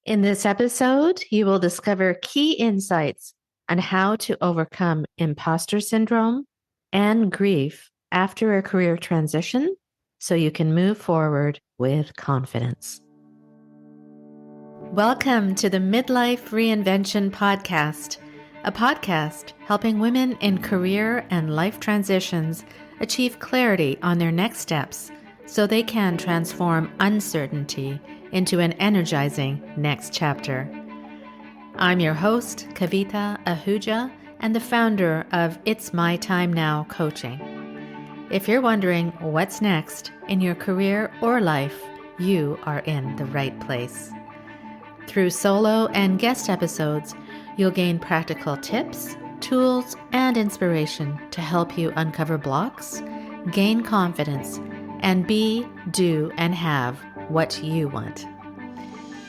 In this episode, you will discover key insights on how to overcome imposter syndrome and grief after a career transition so you can move forward with confidence. Welcome to the Midlife Reinvention Podcast, a podcast helping women in career and life transitions achieve clarity on their next steps so they can transform uncertainty into an energizing next chapter. I'm your host, Kavita Ahuja, and the founder of It's My Time Now Coaching. If you're wondering what's next in your career or life, you are in the right place. Through solo and guest episodes, you'll gain practical tips, tools, and inspiration to help you uncover blocks, gain confidence, and be, do, and have what you want.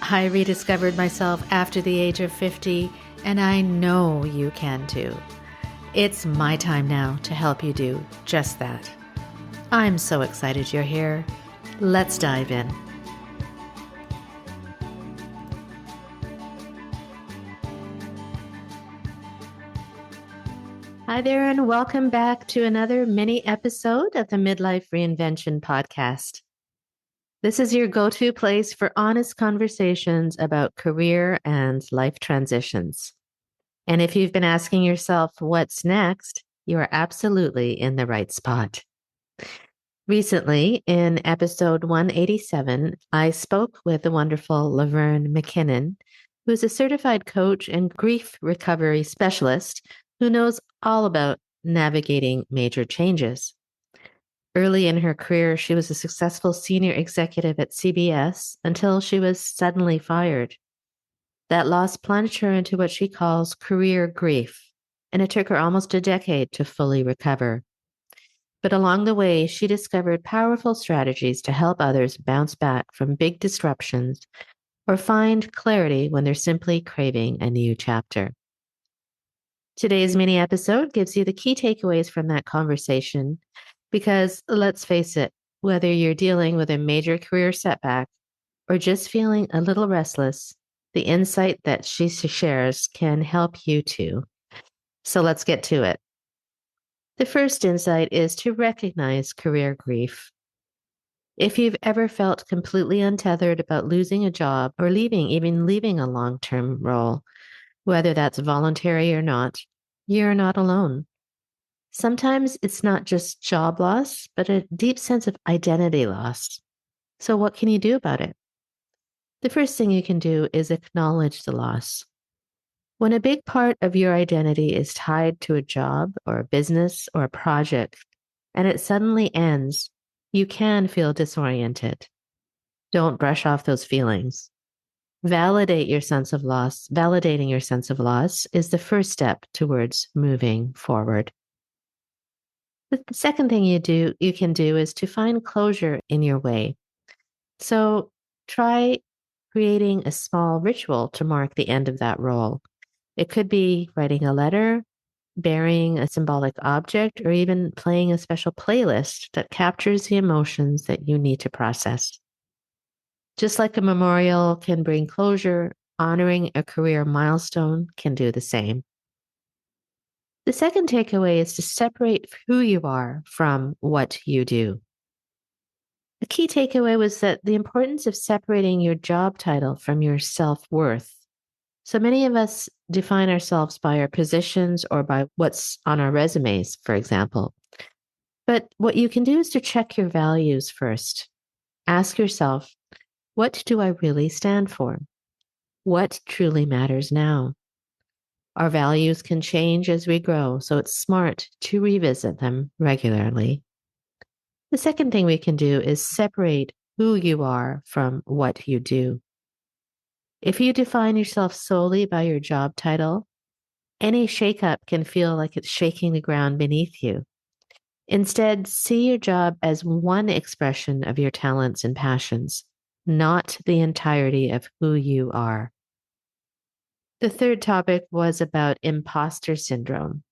I rediscovered myself after the age of 50, and I know you can too. It's my time now to help you do just that. I'm so excited you're here. Let's dive in. Hi there, and welcome back to another mini episode of the Midlife Reinvention Podcast. This is your go-to place for honest conversations about career and life transitions. And if you've been asking yourself what's next, you are absolutely in the right spot. Recently, in episode 187, I spoke with the wonderful Laverne McKinnon, who is a certified coach and grief recovery specialist who knows all about navigating major changes. Early in her career, she was a successful senior executive at CBS until she was suddenly fired. That loss plunged her into what she calls career grief, and it took her almost a decade to fully recover. But along the way, she discovered powerful strategies to help others bounce back from big disruptions or find clarity when they're simply craving a new chapter. Today's mini episode gives you the key takeaways from that conversation because, let's face it, whether you're dealing with a major career setback or just feeling a little restless, the insight that she shares can help you too. So let's get to it. The first insight is to recognize career grief. If you've ever felt completely untethered about losing a job or even leaving a long-term role, whether that's voluntary or not, you're not alone. Sometimes it's not just job loss, but a deep sense of identity loss. So what can you do about it? The first thing you can do is acknowledge the loss. When a big part of your identity is tied to a job or a business or a project, and it suddenly ends, you can feel disoriented. Don't brush off those feelings. Validating your sense of loss is the first step towards moving forward. The second thing you can do is to find closure in your way. So try creating a small ritual to mark the end of that role. It could be writing a letter, burying a symbolic object, or even playing a special playlist that captures the emotions that you need to process. Just like a memorial can bring closure, honoring a career milestone can do the same. The second takeaway is to separate who you are from what you do. The key takeaway was that the importance of separating your job title from your self-worth. So many of us define ourselves by our positions or by what's on our resumes, for example. But what you can do is to check your values first. Ask yourself, what do I really stand for? What truly matters now? Our values can change as we grow, so it's smart to revisit them regularly. The second thing we can do is separate who you are from what you do. If you define yourself solely by your job title, any shakeup can feel like it's shaking the ground beneath you. Instead, see your job as one expression of your talents and passions, not the entirety of who you are. The third topic was about imposter syndrome.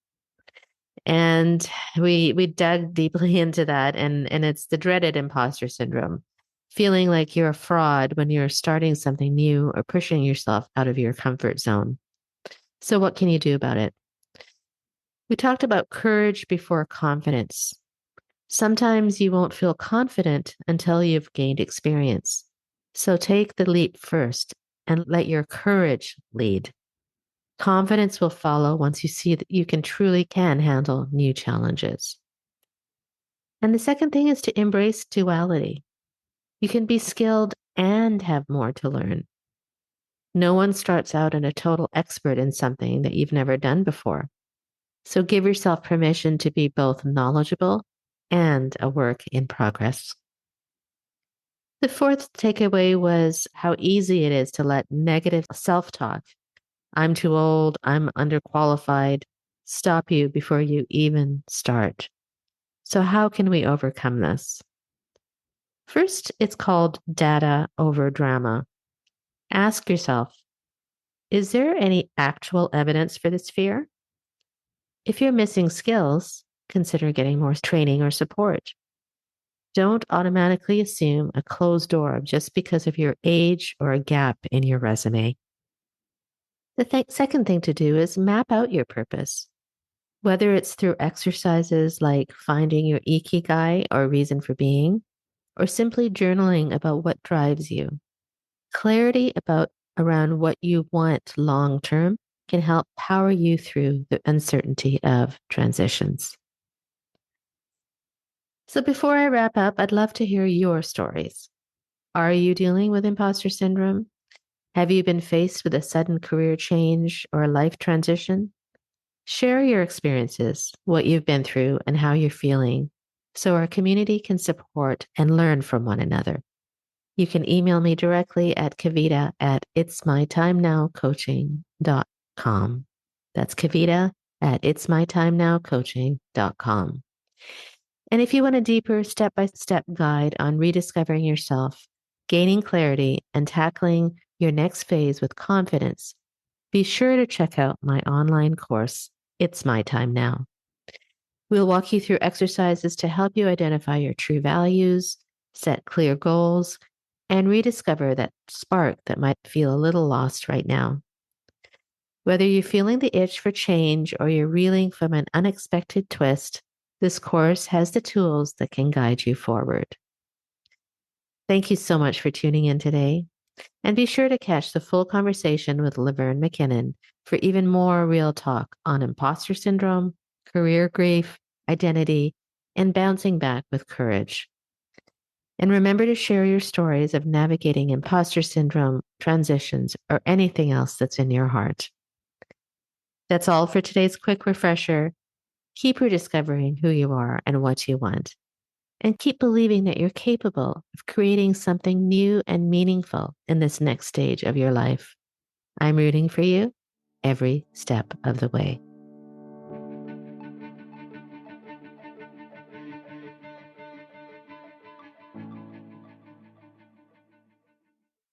And we dug deeply into that, and it's the dreaded imposter syndrome. feeling like you're a fraud when you're starting something new or pushing yourself out of your comfort zone. So, what can you do about it? We talked about courage before confidence. Sometimes you won't feel confident until you've gained experience. So, take the leap first and let your courage lead. Confidence will follow once you see that you truly can handle new challenges. And the second thing is to embrace duality. You can be skilled and have more to learn. No one starts out a total expert in something that you've never done before. So give yourself permission to be both knowledgeable and a work in progress. The fourth takeaway was how easy it is to let negative self talk, I'm too old, I'm underqualified, stop you before you even start. So, how can we overcome this? First, it's called data over drama. Ask yourself, is there any actual evidence for this fear? If you're missing skills, consider getting more training or support. Don't automatically assume a closed door just because of your age or a gap in your resume. The second thing to do is map out your purpose, whether it's through exercises like finding your ikigai or reason for being, or simply journaling about what drives you. Clarity about around what you want long term can help power you through the uncertainty of transitions. So before I wrap up, I'd love to hear your stories. Are you dealing with imposter syndrome? Have you been faced with a sudden career change or a life transition? Share your experiences, what you've been through, and how you're feeling, so our community can support and learn from one another. You can email me directly at Kavita at itsmytimenowcoaching.com. That's Kavita at itsmytimenowcoaching.com. And if you want a deeper step-by-step guide on rediscovering yourself, gaining clarity, and tackling your next phase with confidence, be sure to check out my online course, It's My Time Now. We'll walk you through exercises to help you identify your true values, set clear goals, and rediscover that spark that might feel a little lost right now. Whether you're feeling the itch for change or you're reeling from an unexpected twist, this course has the tools that can guide you forward. Thank you so much for tuning in today. And be sure to catch the full conversation with Laverne McKinnon for even more real talk on imposter syndrome, career grief, identity, and bouncing back with courage. And remember to share your stories of navigating imposter syndrome, transitions, or anything else that's in your heart. That's all for today's quick refresher. Keep rediscovering who you are and what you want. And keep believing that you're capable of creating something new and meaningful in this next stage of your life. I'm rooting for you every step of the way.